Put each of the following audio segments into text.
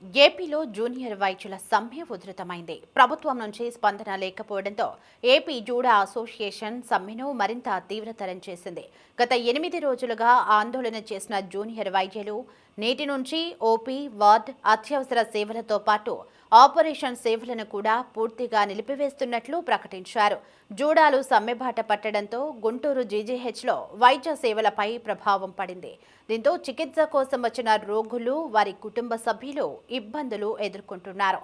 ఏపీలో జూనియర్ వైద్యుల సమ్మె ఉధృతమైంది. ప్రభుత్వం నుంచి స్పందన లేకపోవడంతో ఏపీ జూడా అసోసియేషన్ సమ్మెను మరింత తీవ్రతరం చేసింది. గత 8 రోజులుగా ఆందోళన చేసిన జూనియర్ వైద్యులు నేటి నుంచి ఓపీ, వార్డ్, అత్యవసర సేవలతో పాటు ఆపరేషన్ సేవలను కూడా పూర్తిగా నిలిపివేస్తున్నట్లు ప్రకటించారు. జూడాలు సమ్మెబాట పట్టడంతో గుంటూరు జీజీహెచ్లో వైద్య సేవలపై ప్రభావం పడింది. దీంతో చికిత్స కోసం వచ్చిన రోగులు, వారి కుటుంబ సభ్యులు ఇబ్బందులు ఎదుర్కొంటున్నారు.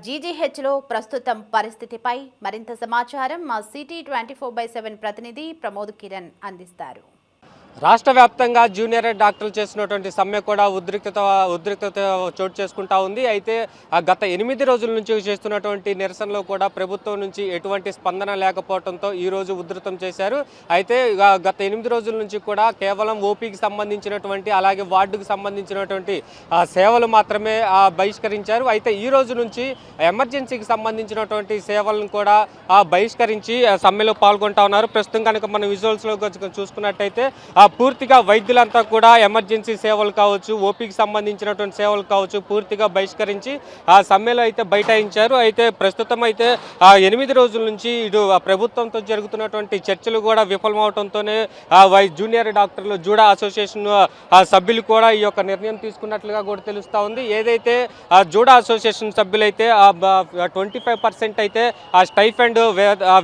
జీజీహెచ్లో ప్రస్తుతం పరిస్థితిపై మరింత సమాచారం మా సిటీ 24/7 ప్రతినిధి ప్రమోద్ కిరణ్ అందిస్తారు. రాష్ట్ర వ్యాప్తంగా జూనియర్ డాక్టర్లు చేసినటువంటి సమ్మె కూడా ఉద్రిక్తత చోటు చేసుకుంటా ఉంది. అయితే గత 8 రోజుల నుంచి చేస్తున్నటువంటి నిరసనలో కూడా ప్రభుత్వం నుంచి ఎటువంటి స్పందన లేకపోవడంతో ఈ రోజు ఉధృతం చేశారు. అయితే గత 8 రోజుల నుంచి కూడా కేవలం ఓపీకి సంబంధించినటువంటి అలాగే వార్డుకు సంబంధించినటువంటి సేవలు మాత్రమే బహిష్కరించారు. అయితే ఈ రోజు నుంచి ఎమర్జెన్సీకి సంబంధించినటువంటి సేవలను కూడా బహిష్కరించి సమ్మెలో పాల్గొంటా ఉన్నారు. ప్రస్తుతం కనుక మనం విజువల్స్లో చూసుకున్నట్టయితే పూర్తిగా వైద్యులంతా కూడా ఎమర్జెన్సీ సేవలు కావచ్చు, ఓపీకి సంబంధించినటువంటి సేవలు కావచ్చు పూర్తిగా బహిష్కరించి ఆ సమ్మెలో అయితే బైఠాయించారు. అయితే ప్రస్తుతం అయితే 8 రోజుల నుంచి ఇటు ప్రభుత్వంతో జరుగుతున్నటువంటి చర్చలు కూడా విఫలమవడంతోనే జూనియర్ డాక్టర్లు జూడా అసోసియేషన్ సభ్యులు కూడా ఈ యొక్క నిర్ణయం తీసుకున్నట్లుగా కూడా తెలుస్తూ ఉంది. ఏదైతే జూడా అసోసియేషన్ సభ్యులైతే 25% అయితే ఆ స్టైఫండ్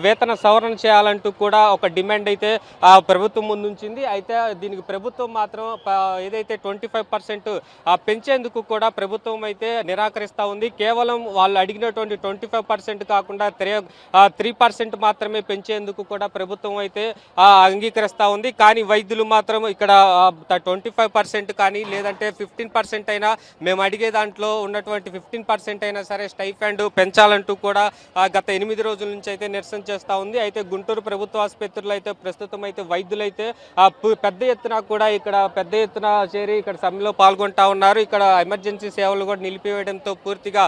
వేతన సవరణ చేయాలంటూ కూడా ఒక డిమాండ్ అయితే ప్రభుత్వం ముందుంచింది. అయితే దీనికి ప్రభుత్వం మాత్రం ఏదైతే 25% పెంచేందుకు కూడా ప్రభుత్వం అయితే నిరాకరిస్తూ ఉంది. కేవలం వాళ్ళు అడిగినటువంటి 25% కాకుండా 3% మాత్రమే పెంచేందుకు కూడా ప్రభుత్వం అయితే అంగీకరిస్తూ ఉంది. కానీ వైద్యులు మాత్రం ఇక్కడ 25% కానీ లేదంటే 15% అయినా మేము అడిగే దాంట్లో ఉన్నటువంటి 15% అయినా సరే స్టైఫండ్ పెంచాలంటూ కూడా గత 8 రోజుల నుంచి అయితే నిరసన చేస్తూ ఉంది. అయితే గుంటూరు ప్రభుత్వ ఆసుపత్రులు అయితే ప్రస్తుతం అయితే వైద్యులైతే పెద్ద ఎత్తున చేరి ఇక్కడ సమ్మెలో పాల్గొంటా ఉన్నారు. ఇక్కడ ఎమర్జెన్సీ సేవలు కూడా నిలిపివేయడంతో పూర్తిగా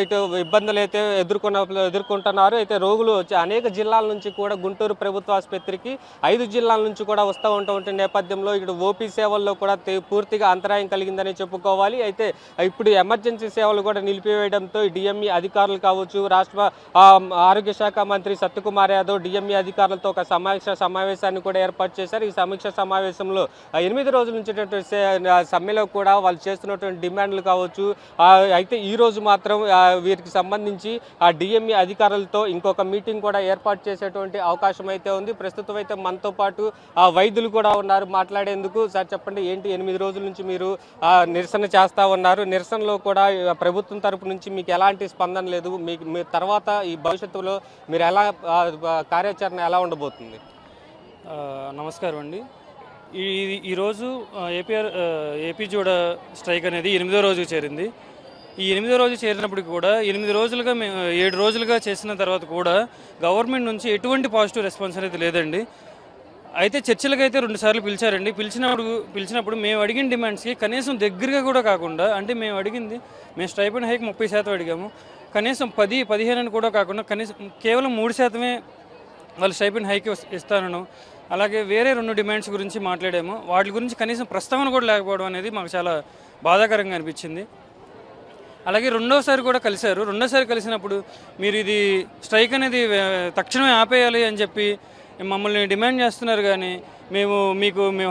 ఇటు ఇబ్బందులు అయితే ఎదుర్కొంటున్నారు. అయితే రోగులు అనేక జిల్లాల నుంచి కూడా గుంటూరు ప్రభుత్వ ఆసుపత్రికి 5 జిల్లాల నుంచి కూడా వస్తూ ఉంటే నేపథ్యంలో ఇక్కడ ఓపీ సేవల్లో కూడా పూర్తిగా అంతరాయం కలిగిందని చెప్పుకోవాలి. అయితే ఇప్పుడు ఎమర్జెన్సీ సేవలు కూడా నిలిపివేయడంతో డిఎంఈ అధికారులు కావచ్చు, రాష్ట్ర ఆరోగ్య శాఖ మంత్రి సత్యకుమార్ యాదవ్ డిఎంఈ అధికారులతో ఒక సమావేశాన్ని కూడా ఏర్పాటు చేశారు. ఈ సమీక్ష సమావేశంలో 8 రోజుల నుంచి సమ్మెలో కూడా వాళ్ళు చేస్తున్నటువంటి డిమాండ్లు కావచ్చు. అయితే ఈ రోజు మాత్రం వీరికి సంబంధించి ఆ డిఎంఈ అధికారులతో ఇంకొక మీటింగ్ కూడా ఏర్పాటు చేసేటువంటి అవకాశం అయితే ఉంది. ప్రస్తుతం అయితే మనతో పాటు వైద్యులు కూడా ఉన్నారు మాట్లాడేందుకు. సార్ చెప్పండి, ఏంటి 8 రోజుల నుంచి మీరు నిరసన చేస్తూ ఉన్నారు? నిరసనలో కూడా ప్రభుత్వం తరపు నుంచి మీకు ఎలాంటి స్పందన లేదు. మీ తర్వాత ఈ భవిష్యత్తులో మీరు కార్యాచరణ ఎలా ఉండబోతుంది? నమస్కారం అండి. ఈరోజు ఏపీ జూడా స్ట్రైక్ అనేది 8వ రోజుకు చేరింది. ఈ 8వ రోజు చేరినప్పటికి కూడా 8 రోజులుగా 7 రోజులుగా చేసిన తర్వాత కూడా గవర్నమెంట్ నుంచి ఎటువంటి పాజిటివ్ రెస్పాన్స్ అనేది లేదండి. అయితే చర్చలకైతే 2 సార్లు పిలిచారండి. పిలిచినప్పుడు మేము అడిగిన డిమాండ్స్కి కనీసం దగ్గరగా కూడా కాకుండా, అంటే మేము స్టైపెండ్ హైక్ 30% అడిగాము. కనీసం 10-15 కూడా కాకుండా కనీసం కేవలం 3% వాళ్ళు స్టైపెండ్ హైక్ ఇస్తానను, అలాగే వేరే 2 డిమాండ్స్ గురించి మాట్లాడాము. వాటి గురించి కనీసం ప్రస్తావన కూడా లేకపోవడం అనేది మాకు చాలా బాధాకరంగా అనిపించింది. అలాగే రెండోసారి కూడా కలిశారు. రెండోసారి కలిసినప్పుడు మీరు ఇది స్ట్రైక్ అనేది తక్షణమే ఆపేయాలి అని చెప్పి మమ్మల్ని డిమాండ్ చేస్తున్నారు. కానీ మేము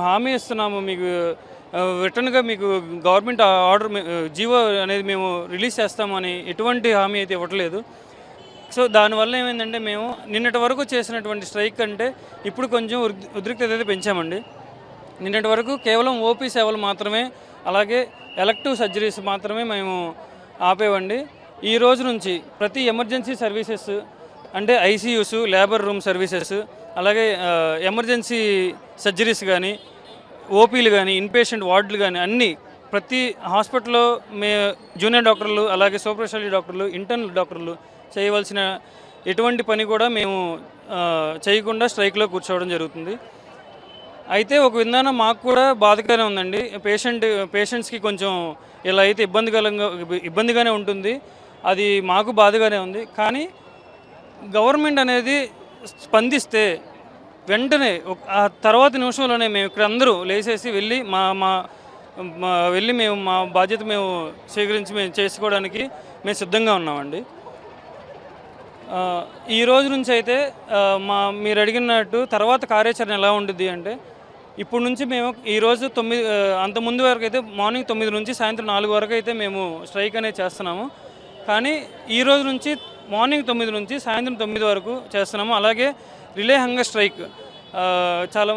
హామీ ఇస్తున్నాము, మీకు రిటర్న్గా మీకు గవర్నమెంట్ ఆర్డర్ జీవో అనేది మేము రిలీజ్ చేస్తామని ఎటువంటి హామీ అయితే ఇవ్వట్లేదు. సో దానివల్ల ఏమైందంటే మేము నిన్నటి వరకు చేసినటువంటి స్ట్రైక్ అంటే ఇప్పుడు కొంచెం ఉద్రిక్తత అయితే పెంచామండి. నిన్నటి వరకు కేవలం ఓపీ సేవలు మాత్రమే, అలాగే ఎలక్టివ్ సర్జరీస్ మాత్రమే మేము ఆపేవండి. ఈ రోజు నుంచి ప్రతి ఎమర్జెన్సీ సర్వీసెస్ అంటే ఐసీయూస్, లేబర్ రూమ్ సర్వీసెస్, అలాగే ఎమర్జెన్సీ సర్జరీస్ కానీ, ఓపీలు కానీ, ఇన్పేషెంట్ వార్డులు కానీ అన్నీ ప్రతి హాస్పిటల్లో జూనియర్ డాక్టర్లు, అలాగే సూపర్ స్పెషాలిటీ డాక్టర్లు, ఇంటర్నల్ డాక్టర్లు చేయవలసిన ఎటువంటి పని కూడా మేము చేయకుండా స్ట్రైక్లో కూర్చోవడం జరుగుతుంది. అయితే ఒక విధానం మాకు కూడా బాధగానే ఉందండి. పేషెంట్స్కి కొంచెం ఇలా అయితే ఇబ్బందిగానే ఉంటుంది. అది మాకు బాధగానే ఉంది. కానీ గవర్నమెంట్ అనేది స్పందిస్తే వెంటనే ఆ తర్వాత నిమిషంలోనే మేము ఇక్కడ అందరూ లేచేసి వెళ్ళి మా వెళ్ళి మేము మా బాధ్యత మేము స్వీకరించి మేము చేసుకోవడానికి మేము సిద్ధంగా ఉన్నామండి. ఈ రోజు నుంచి అయితే మీరు అడిగినట్టు తర్వాత కార్యాచరణ ఎలా ఉంటుంది అంటే, ఇప్పుడు నుంచి మేము ఈరోజు 9 అంత ముందు వరకు అయితే మార్నింగ్ 9 నుంచి సాయంత్రం 4 వరకు అయితే మేము స్ట్రైక్ అనేది చేస్తున్నాము. కానీ ఈ రోజు నుంచి మార్నింగ్ 9 నుంచి సాయంత్రం 9 వరకు చేస్తున్నాము. అలాగే రిలే హంగర్ స్ట్రైక్ చాలా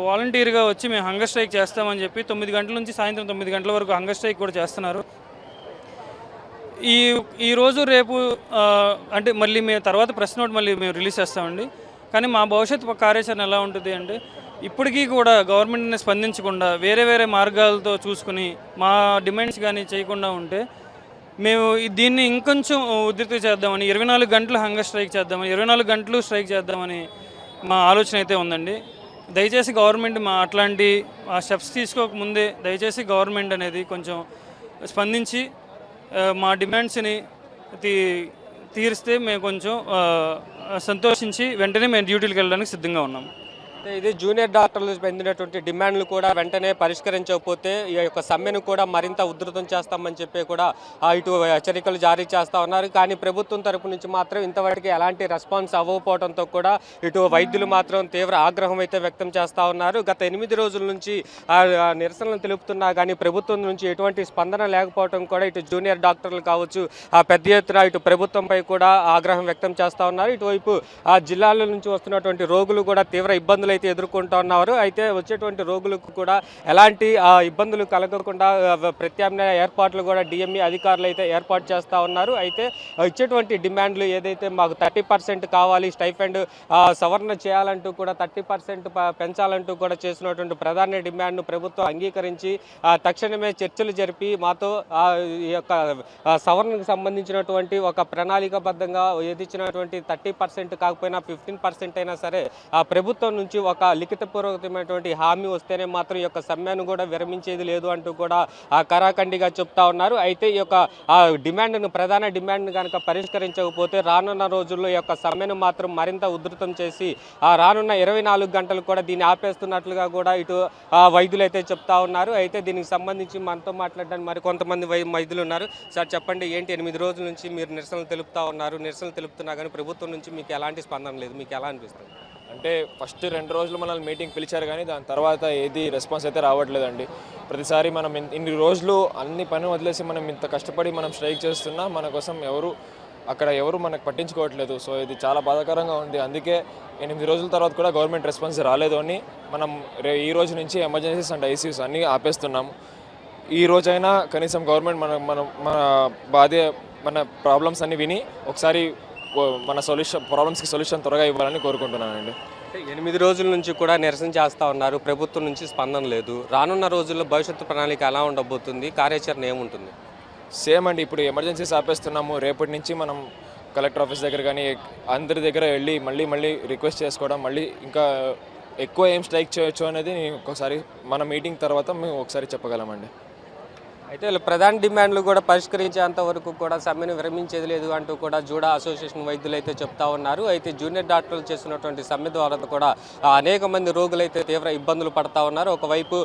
వాలంటీర్గా వచ్చి మేము హంగర్ స్ట్రైక్ చేస్తామని చెప్పి 9 గంటల నుంచి సాయంత్రం 9 గంటల వరకు హంగర్ స్ట్రైక్ కూడా చేస్తున్నారు. ఈరోజు రేపు అంటే మళ్ళీ మేము తర్వాత ప్రెస్ నోట్ మళ్ళీ మేము రిలీజ్ చేస్తామండి. కానీ మా భవిష్యత్తు కార్యాచరణ ఎలా ఉంటుంది అంటే, ఇప్పటికీ కూడా గవర్నమెంట్ని స్పందించకుండా వేరే వేరే మార్గాలతో చూసుకుని మా డిమాండ్స్ కానీ చేయకుండా ఉంటే మేము దీన్ని ఇంకొంచెం ఉధృతి చేద్దామని 24 గంటలు హంగర్ స్ట్రైక్ చేద్దామని 24 గంటలు స్ట్రైక్ చేద్దామని మా ఆలోచన అయితే ఉందండి. దయచేసి గవర్నమెంట్ అట్లాంటి స్టెప్స్ తీసుకోకముందే దయచేసి గవర్నమెంట్ అనేది కొంచెం స్పందించి మా డిమాండ్స్ని తీరిస్తే మేము కొంచెం సంతోషించి వెంటనే మేము డ్యూటీలకు వెళ్ళడానికి సిద్ధంగా ఉన్నాము. ఇది జూనియర్ డాక్టర్లు పొందినటువంటి డిమాండ్లు కూడా వెంటనే పరిష్కరించకపోతే ఈ యొక్క సమ్మెను కూడా మరింత ఉధృతం చేస్తామని చెప్పి కూడా ఇటు హెచ్చరికలు జారీ చేస్తూ ఉన్నారు. కానీ ప్రభుత్వం తరపు నుంచి మాత్రం ఇంతవరకు ఎలాంటి రెస్పాన్స్ అవ్వకపోవడంతో కూడా ఇటు వైద్యులు మాత్రం తీవ్ర ఆగ్రహం అయితే వ్యక్తం చేస్తూ ఉన్నారు. గత 8 రోజుల నుంచి నిరసనలు తెలుపుతున్నా కానీ ప్రభుత్వం నుంచి ఎటువంటి స్పందన లేకపోవడం కూడా ఇటు జూనియర్ డాక్టర్లు కావచ్చు పెద్ద ఎత్తున ఇటు ప్రభుత్వంపై కూడా ఆగ్రహం వ్యక్తం చేస్తూ ఉన్నారు. ఇటువైపు జిల్లాల నుంచి వస్తున్నటువంటి రోగులు కూడా తీవ్ర ఇబ్బందులు అయితే ఎదుర్కొంటూ ఉన్నారు. అయితే వచ్చేటువంటి రోగులకు కూడా ఎలాంటి ఇబ్బందులు కలగకుండా ప్రత్యామ్నాయ ఏర్పాట్లు కూడా డిఎంఈ అధికారులు అయితే ఏర్పాటు చేస్తూ ఉన్నారు. అయితే ఇచ్చేటువంటి డిమాండ్లు ఏదైతే మాకు 30% కావాలి, స్టైఫండ్ సవరణ చేయాలంటూ కూడా 30% పెంచాలంటూ కూడా చేసినటువంటి ప్రధాన డిమాండ్ను ప్రభుత్వం అంగీకరించి తక్షణమే చర్చలు జరిపి మాతో ఈ యొక్క సవరణకు సంబంధించినటువంటి ఒక ప్రణాళికాబద్ధంగా ఏదిచ్చినటువంటి 30% కాకపోయినా 15% అయినా సరే ప్రభుత్వం నుంచి ఒక లిఖితపూర్వకమైనటువంటి హామీ వస్తేనే మాత్రం ఈ యొక్క సమ్మెను కూడా విరమించేది లేదు అంటూ కూడా కరాఖండిగా చెప్తా ఉన్నారు. అయితే ఈ యొక్క ప్రధాన డిమాండ్ను కనుక పరిష్కరించకపోతే రానున్న రోజుల్లో ఈ యొక్క సమ్మెను మాత్రం మరింత ఉధృతం చేసి రానున్న 24 గంటలు కూడా దీన్ని ఆపేస్తున్నట్లుగా కూడా ఇటు వైద్యులు అయితే చెప్తా ఉన్నారు. అయితే దీనికి సంబంధించి మనతో మాట్లాడడానికి మరి కొంతమంది వైద్యులు ఉన్నారు. సార్ చెప్పండి, ఏంటి 8 రోజుల నుంచి మీరు నిరసనలు తెలుపుతున్నా కానీ ప్రభుత్వం నుంచి మీకు ఎలాంటి స్పందన లేదు, మీకు ఎలా అనిపిస్తుంది? అంటే ఫస్ట్ 2 రోజులు మనల్ని మీటింగ్ పిలిచారు కానీ దాని తర్వాత ఏది రెస్పాన్స్ అయితే రావట్లేదండి. ప్రతిసారి మనం ఇన్ని రోజులు అన్ని పని వదిలేసి మనం ఇంత కష్టపడి మనం స్ట్రైక్ చేస్తున్నా మన కోసం ఎవరు మనకు పట్టించుకోవట్లేదు. సో ఇది చాలా బాధాకరంగా ఉంది. అందుకే 8 రోజుల తర్వాత కూడా గవర్నమెంట్ రెస్పాన్స్ రాలేదు అని మనం ఈ రోజు నుంచి ఎమర్జెన్సీస్ అండ్ ఐసీయూస్ అన్నీ ఆపేస్తున్నాము. ఈ రోజైనా కనీసం గవర్నమెంట్ మన ప్రాబ్లమ్స్ అన్ని విని ఒకసారి మన ప్రాబ్లమ్స్కి సొల్యూషన్ త్వరగా ఇవ్వాలని కోరుకుంటున్నానండి. 8 రోజుల నుంచి కూడా నిరసన చేస్తూ ఉన్నారు, ప్రభుత్వం నుంచి స్పందన లేదు. రానున్న రోజుల్లో భవిష్యత్తు ప్రణాళిక ఎలా ఉండబోతుంది, కార్యాచరణ ఏముంటుంది? సేమ్ అండి, ఇప్పుడు ఎమర్జెన్సీస్ ఆపేస్తున్నాము. రేపటి నుంచి మనం కలెక్టర్ ఆఫీస్ దగ్గర కానీ అందరి దగ్గర వెళ్ళి మళ్ళీ రిక్వెస్ట్ చేసుకోవడం, మళ్ళీ ఇంకా ఎక్కువ ఏం స్ట్రైక్ చేయొచ్చు అనేది ఒకసారి మన మీటింగ్ తర్వాత మేము ఒకసారి చెప్పగలమండి. అయితే ప్రధాన డిమాండ్లు కూడా పరిష్కరించేంత వరకు కూడా సమ్మెను విరమించేది లేదు అంటూ కూడా జూడా అసోసియేషన్ వైద్యులు అయితే చెప్తా ఉన్నారు. అయితే జూనియర్ డాక్టర్లు చేస్తున్నటువంటి సమ్మె ద్వారా కూడా అనేక మంది రోగులు అయితే తీవ్ర ఇబ్బందులు పడతా ఉన్నారు. ఒకవైపు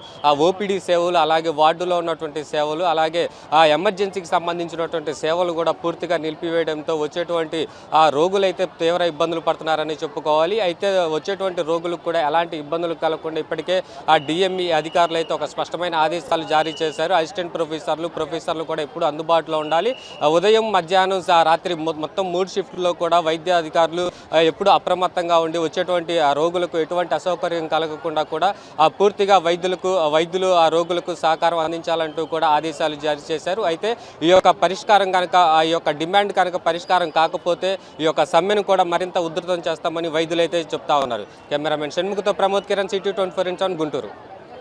ఓపీడీ సేవలు, అలాగే వార్డులో ఉన్నటువంటి సేవలు, అలాగే ఎమర్జెన్సీకి సంబంధించినటువంటి సేవలు కూడా పూర్తిగా నిలిపివేయడంతో వచ్చేటువంటి రోగులు అయితే తీవ్ర ఇబ్బందులు పడుతున్నారని చెప్పుకోవాలి. అయితే వచ్చేటువంటి రోగులకు కూడా ఎలాంటి ఇబ్బందులు కలగకుండా ఇప్పటికే డిఎంఈ అధికారులు అయితే ఒక స్పష్టమైన ఆదేశాలు జారీ చేశారు. అసిస్టెంట్ ప్రొఫెసర్లు కూడా ఎప్పుడు అందుబాటులో ఉండాలి. ఉదయం, మధ్యాహ్నం, రాత్రి మొత్తం 3 షిఫ్ట్లో కూడా వైద్య అధికారులు ఎప్పుడు అప్రమత్తంగా ఉండి వచ్చేటువంటి రోగులకు ఎటువంటి అసౌకర్యం కలగకుండా కూడా పూర్తిగా వైద్యులు ఆ రోగులకు సహకారం అందించాలంటూ కూడా ఆదేశాలు జారీ చేశారు. అయితే ఈ యొక్క పరిష్కారం కనుక ఈ యొక్క డిమాండ్ కనుక పరిష్కారం కాకపోతే ఈ యొక్క సమ్మెను కూడా మరింత ఉధృతం చేస్తామని వైద్యులు అయితే చెప్తా ఉన్నారు. కెమెరామెన్ షణ్ముఖతో ప్రమోద్ కిరణ్, సిటీ 24 గుంటూరు.